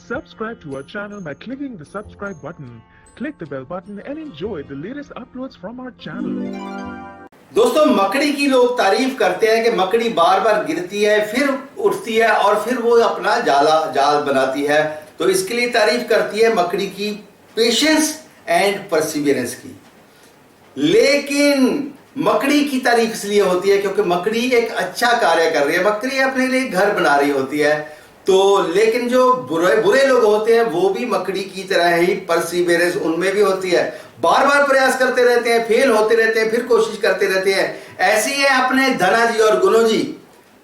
Subscribe to our channel by clicking the subscribe button. Click the bell button and enjoy the latest uploads from our channel. दोस्तों, मकड़ी की लोग तारीफ करते हैं कि मकड़ी बार बार गिरती है, फिर उठती है और फिर वो अपना जाल बनाती है। तो इसके लिए तारीफ करती है मकड़ी की पेशेंस एंड परसिवियरेंस की। लेकिन मकड़ी की तारीफ इसलिए होती है क्योंकि मकड़ी एक अच्छा कार्य कर रही है, मकड़ी अपने लिए घर बना रही होती है। तो लेकिन जो बुरे लोग होते हैं वो भी मकड़ी की तरह ही परसिवियरेंस उनमें भी होती है, बार बार प्रयास करते रहते हैं, फेल होते रहते हैं, फिर कोशिश करते रहते हैं। ऐसे ही है अपने धना जी और गुनो जी।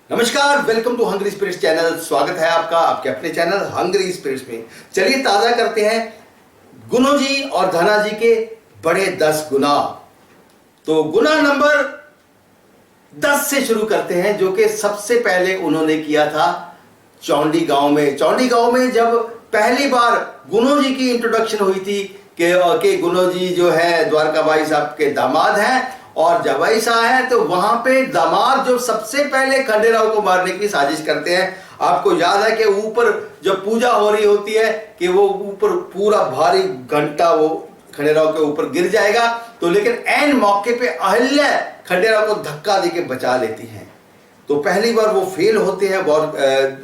नमस्कार, welcome to hungry spirits channel. स्वागत है आपका आपके अपने चैनल हंग्री स्पिरिट्स में। चलिए ताजा करते हैं गुनो जी और धना जी के बड़े 10 गुना। तो गुना नंबर 10 से शुरू करते हैं, जो कि सबसे पहले उन्होंने किया था चौंडी गांव में। चौंडी गांव में जब पहली बार गुनो जी की इंट्रोडक्शन हुई थी कि गुनो जी जो है द्वारकाबाई साहब के दामाद हैं और जवाई साहब हैं, तो वहां पे दामाद जो सबसे पहले खंडेराव को मारने की साजिश करते हैं। आपको याद है कि ऊपर जब पूजा हो रही होती है कि वो ऊपर पूरा भारी घंटा वो खंडेराव के ऊपर गिर जाएगा, तो लेकिन ऐन मौके पे अहिल्या खंडेराव को धक्का देके बचा लेती हैं। तो पहली बार वो फेल होते हैं, बहुत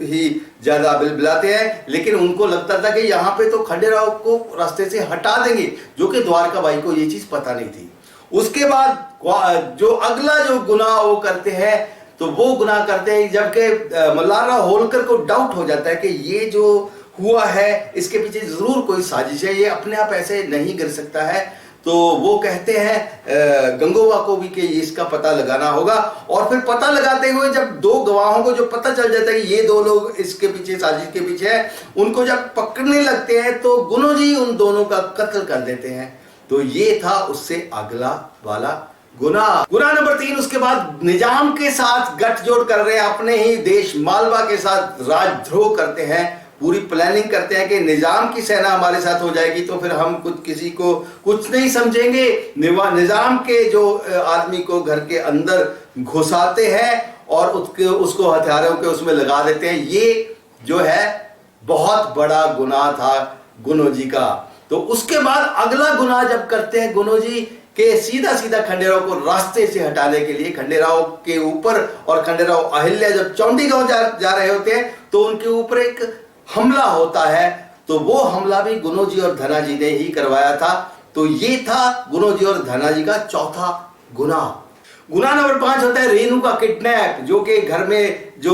ही ज्यादा बिलबिलाते हैं, लेकिन उनको लगता था कि यहाँ पे तो खंडेराव को रास्ते से हटा देंगे, जो कि द्वारकाबाई को ये चीज पता नहीं थी। उसके बाद जो अगला जो गुनाह वो करते हैं, तो वो गुनाह करते हैं जबकि मल्हारराव होलकर को डाउट हो जाता है कि ये जो हुआ है इसके पीछे जरूर कोई साजिश है, ये अपने आप ऐसे नहीं गिर सकता है। तो वो कहते हैं गंगोबा को भी कि इसका पता लगाना होगा। और फिर पता लगाते हुए जब 2 गवाहों को जो पता चल जाता है कि ये 2 लोग इसके पीछे साजिश के पीछे है, उनको जब पकड़ने लगते हैं तो गुनो जी उन दोनों का कत्ल कर देते हैं। तो ये था उससे अगला वाला गुनाह नंबर 3। उसके बाद निजाम के साथ गठजोड़ कर रहे हैं, अपने ही देश मालवा के साथ राजद्रोह करते हैं, पूरी प्लानिंग करते हैं कि निजाम की सेना हमारे साथ हो जाएगी तो फिर हम किसी को कुछ नहीं समझेंगे। निजाम के जो आदमी को घर के अंदर घुसाते हैं और उसको हथियारों के उसमें लगा देते हैं। ये जो है बहुत बड़ा गुनाह था गुनो जी का। तो उसके बाद अगला गुनाह जब करते हैं गुनो जी के सीधा खंडेराव को रास्ते से हटाने के लिए, खंडेराव के ऊपर और खंडेराव अहिल्या जब चौंडी गांव जा रहे होते हैं तो उनके ऊपर एक हमला होता है। तो वो हमला भी गुनो जी और धना जी ने ही करवाया था। तो ये था गुनो जी और धना जी का चौथा गुनाह नंबर 5 होता है रेनू का किडनैप, जो कि घर में जो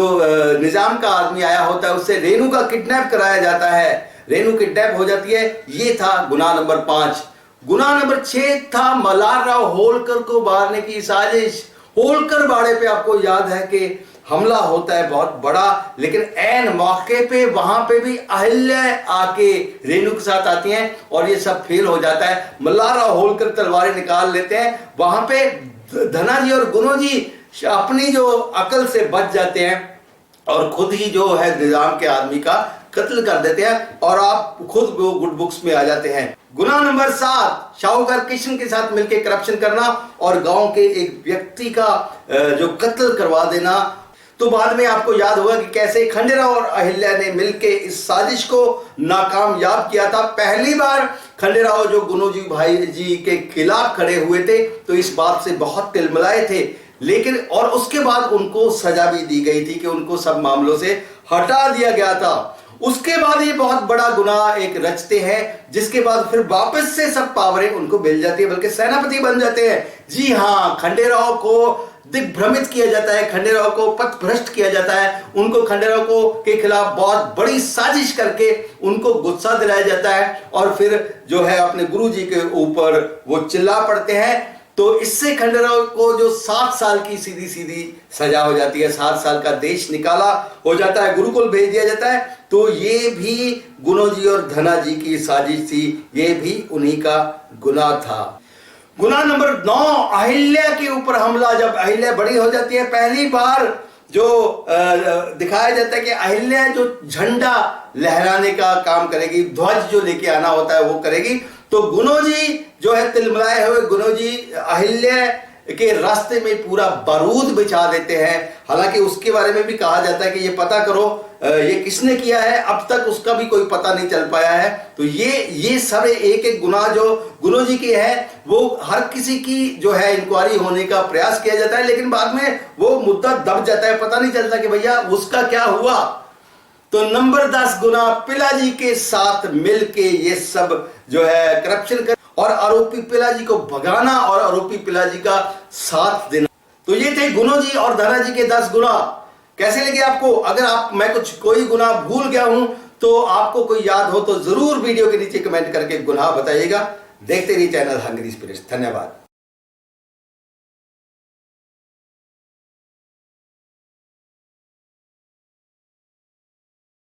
निजाम का आदमी आया होता है उससे रेनू का किडनैप कराया जाता है, रेनू किडनैप हो जाती है। ये था गुनाह नंबर 5। गुनाह नंबर 6 था मल्हारराव होलकर को मारने की साजिश। होलकर बाड़े पे आपको याद है कि हमला होता है बहुत बड़ा, लेकिन ऐन मौके पे वहां पे भी अहिल्या आके रेनू के साथ आती हैं और ये सब फेल हो जाता है। मल्हारराव होलकर तलवारें निकाल लेते हैं, वहां पे धना जी और गुनो जी अपनी जो अकल से बच जाते हैं और खुद ही जो है निजाम के आदमी का कत्ल कर देते हैं और आप खुद वो गुड बुक्स में आ जाते हैं। गुनाह नंबर 7 शाहूकार किशन के साथ मिलकर करप्शन करना और गांव के एक व्यक्ति का जो कत्ल करवा देना। तो बाद में आपको याद होगा कि कैसे खंडेराव और अहिल्या ने मिलकर इस साजिश को नाकामयाब किया था। पहली बार खंडेराव जो गुनो जी भाई जी के खिलाफ खड़े हुए थे तो इस बात से बहुत तिलमिलाए थे, लेकिन और उसके बाद उनको सजा भी दी गई थी कि उनको सब मामलों से हटा दिया गया था। उसके बाद ये बहुत बड़ा गुनाह एक रचते हैं, जिसके बाद फिर वापस से सब पावरें उनको मिल जाती है, बल्कि सेनापति बन जाते हैं। जी हाँ, खंडेराव को दिग्भ्रमित किया जाता है, खंडेराव को पथ भ्रष्ट किया जाता है, उनको खंडेराव को के खिलाफ बहुत बड़ी साजिश करके उनको गुस्सा दिलाया जाता है और फिर जो है अपने गुरु जी के ऊपर वो चिल्ला पड़ते हैं। तो इससे खंडेराव को जो 7 साल की सीधी सजा हो जाती है, 7 साल का देश निकाला हो जाता है, गुरुकुल भेज दिया जाता है। तो ये भी गुनो जी और धना जी की साजिश थी, ये भी उन्हीं का गुनाह था। गुनाह नंबर 9 अहिल्या के ऊपर हमला। जब अहिल्या बड़ी हो जाती है, पहली बार जो दिखाया जाता है कि अहिल्या जो झंडा लहराने का काम करेगी, ध्वज जो लेके आना होता है वो करेगी। तो गुनो जी जो है तिलमिलाए हुए गुनो जी अहिल्या के रास्ते में पूरा बारूद बिछा देते हैं। हालांकि उसके बारे में भी कहा जाता है कि ये पता करो ये किसने किया है अब तक उसका भी कोई पता नहीं चल पाया है। तो ये सारे एक एक गुनाह जो गुनो जी के है वो हर किसी की जो है इंक्वायरी होने का प्रयास किया जाता है, लेकिन बाद में वो मुद्दा दब जाता है, पता नहीं चलता कि भैया उसका क्या हुआ। तो नंबर 10 गुना पिलाजी के साथ मिलके ये सब जो है करप्शन कर और आरोपी पिलाजी को भगाना और आरोपी पिलाजी का साथ देना। तो ये थे गुनो जी और धना जी के 10 गुना। कैसे लगे आपको? अगर मैं कोई गुनाह भूल गया हूं तो आपको कोई याद हो तो जरूर वीडियो के नीचे कमेंट करके गुनाह बताइएगा। देखते रहिए चैनल हंग्री स्पिरिट्स। धन्यवाद।